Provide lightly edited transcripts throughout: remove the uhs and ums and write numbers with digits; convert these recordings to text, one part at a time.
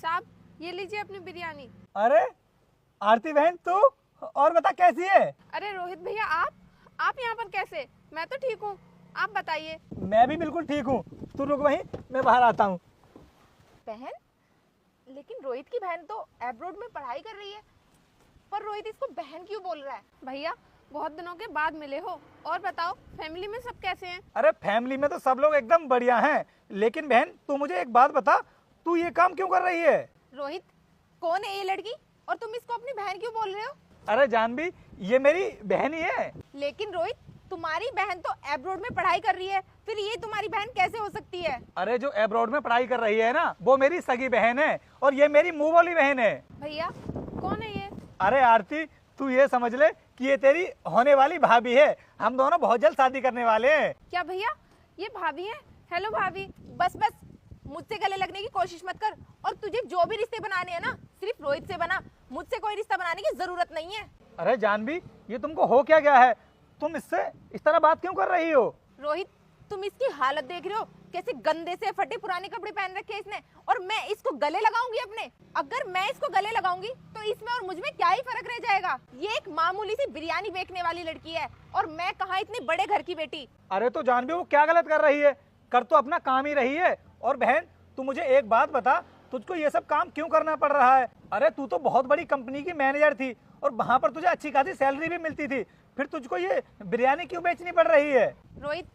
साहब ये लीजिए अपनी बिरयानी। अरे आरती बहन तू, और बता कैसी है? अरे रोहित भैया आप यहाँ पर कैसे? मैं तो ठीक हूँ, आप बताइए। मैं भी बिल्कुल ठीक हूँ, तू रुक वहीं, मैं बाहर आता हूँ। बहन? लेकिन रोहित की बहन तो एब्रोड में पढ़ाई कर रही है, पर रोहित इसको बहन क्यों बोल रहा है? भैया बहुत दिनों के बाद मिले हो, और बताओ फैमिली में सब कैसे हैं? अरे फैमिली में तो सब लोग एकदम बढ़िया हैं, लेकिन बहन तू मुझे एक बात बता, तू ये काम क्यों कर रही है? रोहित कौन है ये लड़की, और तुम इसको अपनी बहन क्यों बोल रहे हो? अरे जानवी, ये मेरी बहन ही है। लेकिन रोहित तुम्हारी बहन तो एब्रोड में पढ़ाई कर रही है, फिर ये तुम्हारी बहन कैसे हो सकती है? अरे जो एब्रॉड में पढ़ाई कर रही है ना, वो मेरी सगी बहन है, और ये मेरी मुंह बोली बहन है। भैया कौन है ये? अरे आरती, तू ये समझ ले कि ये तेरी होने वाली भाभी है। हम दोनों बहुत जल्द शादी करने वाले हैं। क्या भैया ये भाभी है? हेलो भाभी। बस मुझसे गले लगने की कोशिश मत कर, और तुझे जो भी रिश्ते बनाने हैं ना सिर्फ रोहित से बना, मुझसे कोई रिश्ता बनाने की जरूरत नहीं है। अरे जानवी, ये तुमको हो क्या गया है? तुम इससे इस तरह बात क्यों कर रही हो? रोहित तुम इसकी हालत देख रहे हो, कैसे गंदे से फटे पुराने कपड़े पहन रखे हैं इसने, और मैं इसको गले लगाऊंगी अपने? अगर मैं इसको गले लगाऊंगी तो इसमें और मुझ में क्या ही फर्क रह जाएगा? ये एक मामूली सी बिरयानी बेचने वाली लड़की है, और मैं कहाँ इतने बड़े घर की बेटी। अरे तो जानवी, वो क्या गलत कर रही है? कर तो अपना काम ही रही है। और बहन तू मुझे एक बात बता, तुझको ये सब काम क्यों करना पड़ रहा है? अरे तू तो बहुत बड़ी कंपनी की मैनेजर थी, और वहाँ पर तुझे अच्छी खासी सैलरी भी मिलती थी, फिर तुझको ये बिरयानी क्यों बेचनी पड़ रही है? रोहित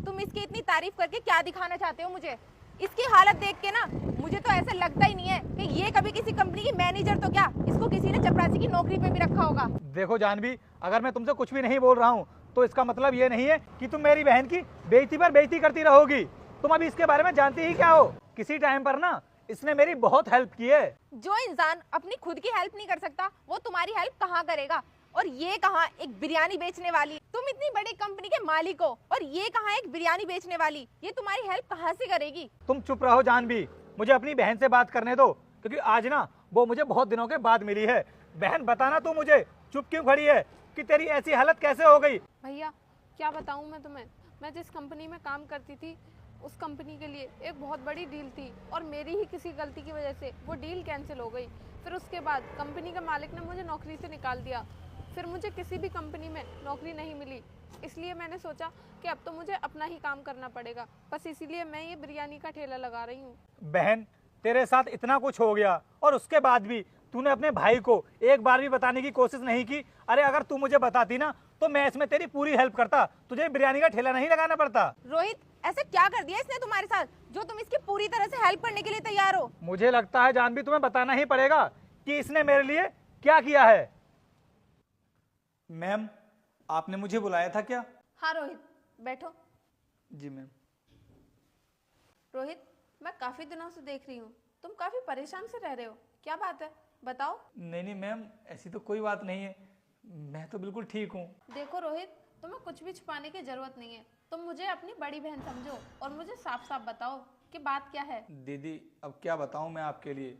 तुम इसकी इतनी तारीफ करके क्या दिखाना चाहते हो मुझे? इसकी हालत देख के ना मुझे तो ऐसा लगता ही नहीं है कि ये कभी किसी कंपनी की मैनेजर, तो क्या इसको किसी ने चपरासी की नौकरी पे भी रखा होगा। देखो जानवी, अगर मैं तुमसे कुछ भी नहीं बोल रहा हूँ तो इसका मतलब ये नहीं है कि तुम मेरी बहन की बेइज्जती पर बेइज्जती करती रहोगी। तुम अभी इसके बारे में जानती ही क्या हो? किसी टाइम पर ना इसने मेरी बहुत हेल्प की है। जो इंसान अपनी खुद की हेल्प नहीं कर सकता वो तुम्हारी हेल्प कहाँ करेगा? और ये कहाँ एक बिरयानी बेचने वाली? तुम इतनी बड़ी कंपनी के मालिक हो, और ये कहाँ एक बिरयानी बेचने वाली? ये तुम्हारी हेल्प कहाँ से करेगी? तुम चुप रहो जानवी, मुझे अपनी बहन से बात करने दो, क्योंकि आज ना वो मुझे बहुत दिनों के बाद मिली है। बहन बताना तू मुझे चुप क्यों खड़ी है, कि तेरी ऐसी हालत कैसे हो गई? भैया क्या बताऊं मैं तुम्हें, मैं जिस कंपनी में काम करती थी उस कंपनी के लिए एक बहुत बड़ी डील थी, और मेरी ही किसी गलती की वजह से वो डील कैंसिल हो गई। फिर उसके बाद कंपनी के मालिक ने मुझे नौकरी से निकाल दिया। फिर मुझे किसी भी कंपनी में नौकरी नहीं मिली, इसलिए मैंने सोचा कि अब तो मुझे अपना ही काम करना पड़ेगा। बस इसीलिए मैं ये बिरयानी का ठेला लगा रही हूँ। बहन तेरे साथ इतना कुछ हो गया, और उसके बाद भी तूने अपने भाई को एक बार भी बताने की कोशिश नहीं की। अरे अगर तू मुझे बताती ना तो मैं इसमें तेरी पूरी हेल्प करता, तुझे बिरयानी का ठेला नहीं लगाना पड़ता। रोहित ऐसे क्या कर दिया इसने तुम्हारे साथ जो तुम इसकी पूरी तरह से हेल्प करने के लिए तैयार हो? मुझे लगता है जानवी तुम्हें बताना ही पड़ेगा कि इसने मेरे लिए क्या किया है। मैम, आपने मुझे बुलाया था क्या? हाँ रोहित बैठो। जी मैम। रोहित मैं काफी दिनों से देख रही हूँ, तुम काफी परेशान से रह रहे हो, क्या बात है बताओ? नहीं मैम, ऐसी तो कोई बात नहीं है, मैं तो बिल्कुल ठीक हूँ। देखो रोहित तुम्हें कुछ भी छुपाने की जरूरत नहीं है, तुम मुझे अपनी बड़ी बहन समझो और मुझे साफ साफ बताओ कि बात क्या है। दीदी अब क्या बताऊँ मैं आपके लिए।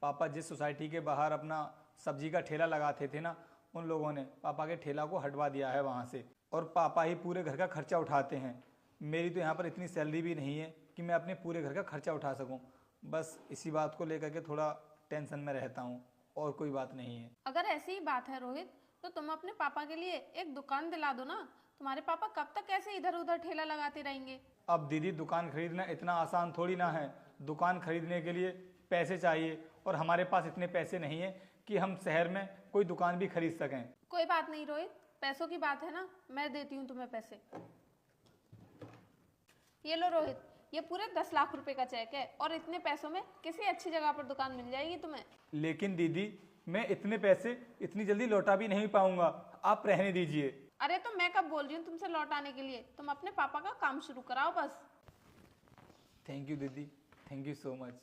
पापा जिस सोसाइटी के बाहर अपना सब्जी का ठेला लगाते थे ना, उन लोगों ने पापा के ठेला को हटवा दिया है वहाँ से, और पापा ही पूरे घर का खर्चा उठाते हैं। मेरी तो यहाँ पर इतनी सैलरी भी नहीं है कि मैं अपने पूरे घर का खर्चा उठा सकूँ। बस इसी बात को लेकर के थोड़ा टेंशन में रहता हूँ, और कोई बात नहीं है। अगर ऐसी ही बात है रोहित तो तुम अपने पापा के लिए एक दुकान दिला दो ना। तुम्हारे पापा कब तक ऐसे इधर उधर ठेला लगाते रहेंगे? अब दीदी दुकान खरीदना इतना आसान थोड़ी ना है। दुकान खरीदने के लिए पैसे चाहिए, और हमारे पास इतने पैसे नहीं है कि हम शहर में कोई दुकान भी खरीद सकें। कोई बात नहीं रोहित, पैसों की बात है ना, मैं देती हूँ तुम्हें पैसे। ये लो रोहित, ये पूरे 10 लाख रुपए का चेक है, और इतने पैसों में किसी अच्छी जगह पर दुकान मिल जाएगी तुम्हें। लेकिन दीदी मैं इतने पैसे इतनी जल्दी लौटा भी नहीं पाऊंगा, आप रहने दीजिए। अरे तो मैं कब बोल रही हूँ तुमसे लौटाने के लिए, तुम अपने पापा का काम शुरू कराओ बस। थैंक यू दीदी, थैंक यू सो मच।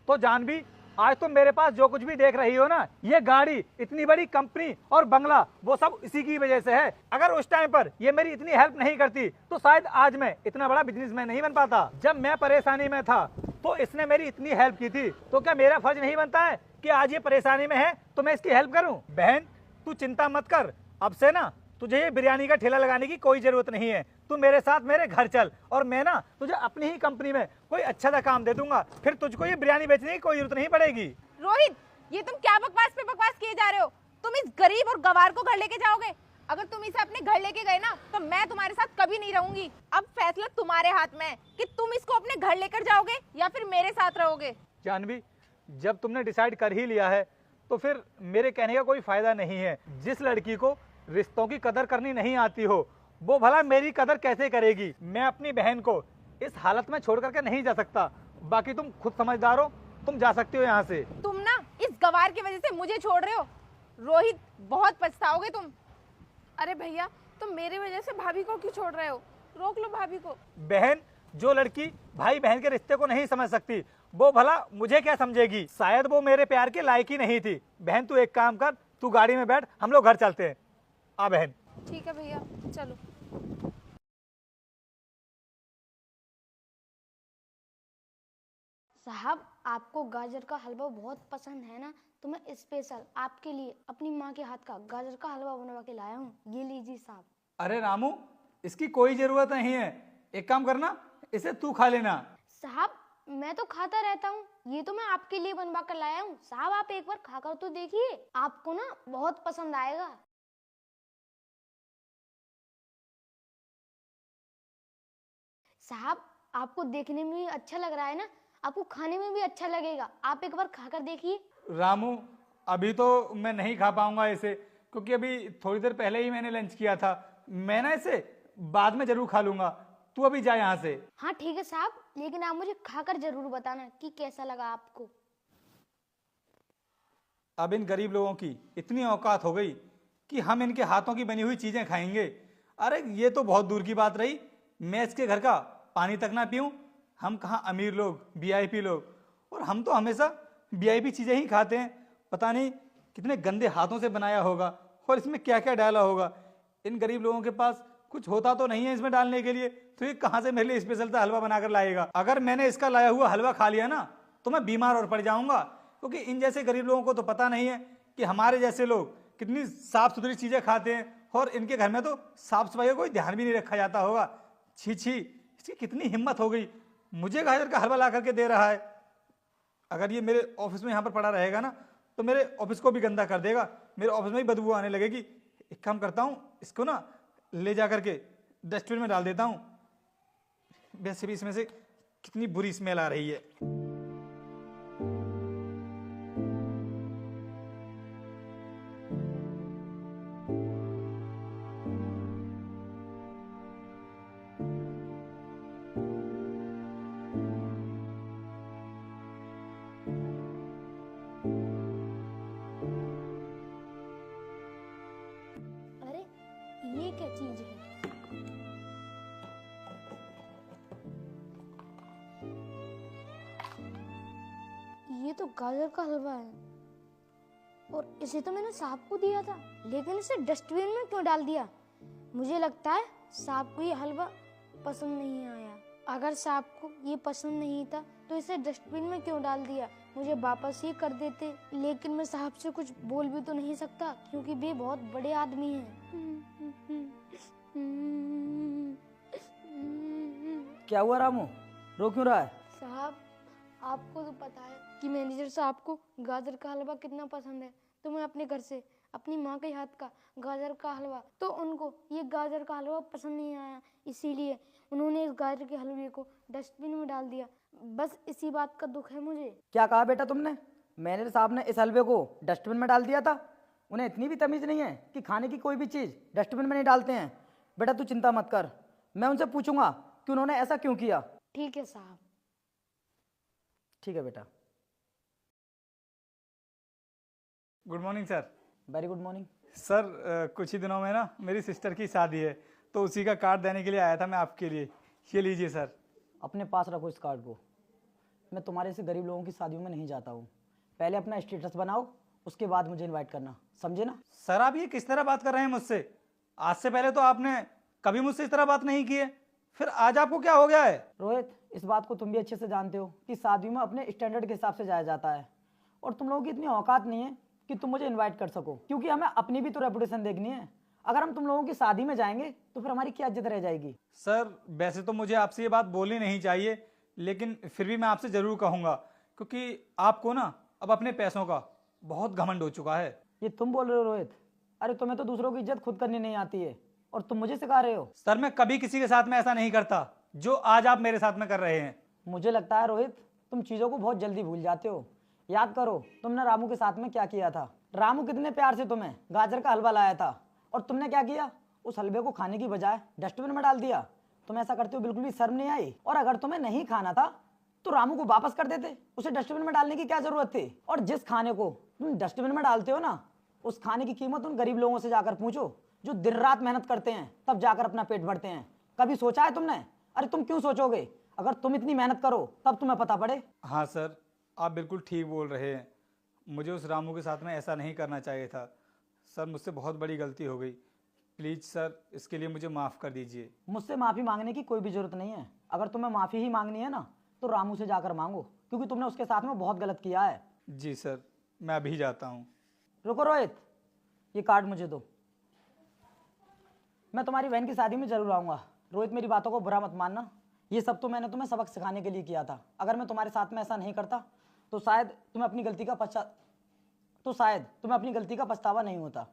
तो जानवी, आज तुम मेरे पास जो कुछ भी देख रही हो ना, ये गाड़ी, इतनी बड़ी कंपनी और बंगला, वो सब इसी की वजह से है। अगर उस टाइम पर ये मेरी इतनी हेल्प नहीं करती तो शायद आज मैं इतना बड़ा बिजनेसमैन नहीं बन पाता। जब मैं परेशानी में था तो इसने मेरी इतनी हेल्प की थी, तो क्या मेरा फर्ज नहीं बनता है कि आज ये परेशानी में है तो मैं इसकी हेल्प करूं? बहन तू चिंता मत कर, अब से ना तुझे ये बिरयानी का ठेला लगाने की कोई जरूरत नहीं है। तू मेरे साथ मेरे घर चल और मैं ना तुझे अपनी ही कंपनी में कोई अच्छा सा काम दे दूंगा, फिर तुझको ये बिरयानी बेचने की कोई जरूरत नहीं पड़ेगी। रोहित, ये तुम क्या बकवास पे बकवास किए जा रहे हो? तुम इस गरीब और गवार को घर लेके जाओगे? अगर तुम इसे अपने घर लेके गए ना तो मैं तुम्हारे साथ कभी नहीं रहूंगी। अब फैसला तुम्हारे हाथ में है कि तुम इसको अपने घर लेकर जाओगे या फिर मेरे साथ रहोगे। जानवी, जब तुमने डिसाइड कर ही लिया है तो फिर मेरे कहने का कोई फायदा नहीं है। जिस लड़की को रिश्तों की कदर करनी नहीं आती हो वो भला मेरी कदर कैसे करेगी? मैं अपनी बहन को इस हालत में छोड़ करके नहीं जा सकता। बाकी तुम खुद समझदार हो, तुम जा सकती हो यहाँ से। तुम ना इस गवार की वजह से मुझे छोड़ रहे हो रोहित, बहुत पछताओगे तुम। अरे भैया, तुम मेरी वजह से भाभी को क्यों छोड़ रहे हो? रोक लो भाभी को। बहन, जो लड़की भाई बहन के रिश्ते को नहीं समझ सकती वो भला मुझे क्या समझेगी? शायद वो मेरे प्यार के लायक ही नहीं थी। बहन तू एक काम कर, तू गाड़ी में बैठ, हम लोग घर चलते हैं। आ बहन। ठीक है भैया, चलो। साहब, आपको गाजर का हलवा बहुत पसंद है ना, तो मैं स्पेशल आपके लिए अपनी माँ के हाथ का गाजर का हलवा बनवा के लाया हूँ। ये लीजिए साहब। अरे रामू, इसकी कोई जरूरत नहीं है। एक काम करना, इसे तू खा लेना। साहब, मैं तो खाता रहता हूँ, ये तो मैं आपके लिए बनवा कर लाया हूँ। साहब, आप एक बार खाकर तो देखिए, आपको ना बहुत पसंद आएगा। साहब, आपको देखने में भी अच्छा लग रहा है ना, आपको खाने में भी अच्छा लगेगा। आप एक बार खाकर देखिए। रामू, अभी तो मैं नहीं खा पाऊंगा इसे, क्योंकि अभी थोड़ी देर पहले ही मैंने लंच किया था। मैं ना इसे बाद में जरूर खा लूंगा। तू अभी जा यहाँ से। हाँ ठीक है साहब, लेकिन आप मुझे खाकर जरूर बताना कि कैसा लगा आपको। अब इन गरीब लोगों की इतनी औकात हो गई कि हम इनके हाथों की बनी हुई चीजें खाएंगे। अरे ये तो बहुत दूर की बात रही, मैं इसके घर का पानी तक ना पीऊं। हम कहाँ अमीर लोग, वीआईपी लोग, और हम तो हमेशा वीआईपी चीजें ही खाते हैं। पता नहीं कितने गंदे हाथों से बनाया होगा और इसमें क्या क्या डाला होगा। इन गरीब लोगों के पास कुछ होता तो नहीं है इसमें डालने के लिए, तो ये कहाँ से मेरे लिए स्पेशल सा हलवा बनाकर लाएगा? अगर मैंने इसका लाया हुआ हलवा खा लिया ना तो मैं बीमार और पड़ जाऊंगा, क्योंकि इन जैसे गरीब लोगों को तो पता नहीं है कि हमारे जैसे लोग कितनी साफ सुथरी चीजें खाते हैं, और इनके घर में तो साफ सफाई का कोई ध्यान भी नहीं रखा जाता होगा। छी छी, इसकी कितनी हिम्मत हो गई, मुझे गाजर का हलवा ला करके दे रहा है। अगर ये मेरे ऑफिस में यहाँ पर पड़ा रहेगा ना तो मेरे ऑफिस को भी गंदा कर देगा, मेरे ऑफिस में ही बदबू आने लगेगी। एक काम करता हूँ, इसको ना ले जा करके डस्टबिन में डाल देता हूँ। वैसे भी इसमें से कितनी बुरी स्मेल आ रही है। अरे ये क्या चीज है? ये तो गाजर का हलवा है, और इसे तो मैंने साहब को दिया था, लेकिन इसे डस्टबिन में क्यों डाल दिया? मुझे लगता है साहब को ये हलवा पसंद नहीं आया। अगर साहब को ये पसंद नहीं था तो इसे डस्टबिन में क्यों डाल दिया? मुझे वापस ही कर देते, लेकिन मैं साहब से कुछ बोल भी तो नहीं सकता क्योंकि वे बहुत बड़े आदमी हैं। क्या हुआ रामू, रो क्यों रहा है? साहब, आपको तो पता है कि मैनेजर साहब को गाजर का हलवा कितना पसंद है, तो मैं अपने घर से अपनी माँ के हाथ का गाजर का हलवा, तो उनको ये गाजर का हलवा पसंद नहीं आया, इसीलिए उन्होंने इस गाजर के हलवे को डस्टबिन में डाल दिया। बस इसी बात का दुख है मुझे। क्या कहा बेटा तुमने? मैनेजर साहब ने इस हलवे को डस्टबिन में डाल दिया था? उन्हें इतनी भी तमीज नहीं है कि खाने की कोई भी चीज़ डस्टबिन में नहीं डालते हैं। बेटा तू चिंता मत कर, मैं उनसे पूछूंगा कि उन्होंने ऐसा क्यों किया। ठीक है साहब। ठीक है बेटा। Good morning sir. Very good morning. Sir कुछ ही दिनों में ना मेरी सिस्टर की शादी है, तो उसी का कार्ड देने के लिए आया था मैं आपके लिए। ये लीजिए सर। अपने पास रखो इस कार्ड को। मैं तुम्हारे से गरीब लोगों की शादियों में नहीं जाता हूँ। पहले अपना स्टेटस बनाओ, उसके बाद मुझे इनवाइट करना, समझे ना? सर आप ये किस तरह बात कर रहे हैं मुझसे? आज से पहले तो आपने कभी मुझसे इस तरह बात नहीं की है, फिर आज आपको क्या हो गया है? रोहित, इस बात को तुम भी अच्छे से जानते हो कि शादियों में अपने स्टैंडर्ड के हिसाब से जाया जाता है, और तुम लोगों की इतनी औकात नहीं है कि तुम मुझे इनवाइट कर सको, क्योंकि हमें अपनी भी तो रेपुटेशन देखनी है। अगर हम तुम लोगों की शादी में जाएंगे तो फिर हमारी क्या इज्जत रह जाएगी? सर वैसे तो मुझे आपसे ये बात बोलनी नहीं चाहिए, लेकिन फिर भी मैं आपसे जरूर कहूंगा, क्योंकि आपको ना अब अपने पैसों का बहुत घमंड हो चुका है। ये तुम बोल रहे हो रोहित? अरे तुम्हें तो दूसरों की इज्जत खुद करनी नहीं आती है और तुम मुझे सिखा रहे हो। सर मैं कभी किसी के साथ में ऐसा नहीं करता जो आज आप मेरे साथ में कर रहे हैं। मुझे लगता है रोहित तुम चीज़ों को बहुत जल्दी भूल जाते हो। याद करो तुमने रामू के साथ में क्या किया था। रामू कितने प्यार से तुम्हें गाजर का हलवा लाया था और तुमने क्या किया? उस हलवे को खाने की बजाय डस्टबिन में डाल दिया। तुम ऐसा करते हो बिल्कुल भी शर्म नहीं आई? और अगर तुम्हें नहीं खाना था तो रामू को वापस कर देते, उसे डस्टबिन में डालने की क्या जरूरत थी? और जिस खाने को तुम डस्टबिन में डालते हो ना, उस खाने की कीमत उन गरीब लोगों से जाकर पूछो जो दिन रात मेहनत करते हैं तब जाकर अपना पेट भरते हैं। कभी सोचा है तुमने? अरे तुम क्यों सोचोगे? अगर तुम इतनी मेहनत करो तब तुम्हें पता पड़े। हाँ सर, आप बिल्कुल ठीक बोल रहे हैं। मुझे उस रामू के साथ में ऐसा नहीं करना चाहिए था। सर मुझसे बहुत बड़ी गलती हो गई। प्लीज़ सर इसके लिए मुझे माफ़ कर दीजिए। मुझसे माफ़ी मांगने की कोई भी जरूरत नहीं है। अगर तुम्हें माफ़ी ही मांगनी है ना तो रामू से जाकर मांगो, क्योंकि तुमने उसके साथ में बहुत गलत किया है। जी सर, मैं अभी जाता हूँ। रुको रोहित, ये कार्ड मुझे दो। मैं तुम्हारी बहन की शादी में जरूर आऊँगा। रोहित मेरी बातों को बुरा मत मानना, ये सब तो मैंने तुम्हें सबक सिखाने के लिए किया था। अगर मैं तुम्हारे साथ में ऐसा नहीं करता तो शायद तुम्हें अपनी गलती का पछतावा नहीं होता।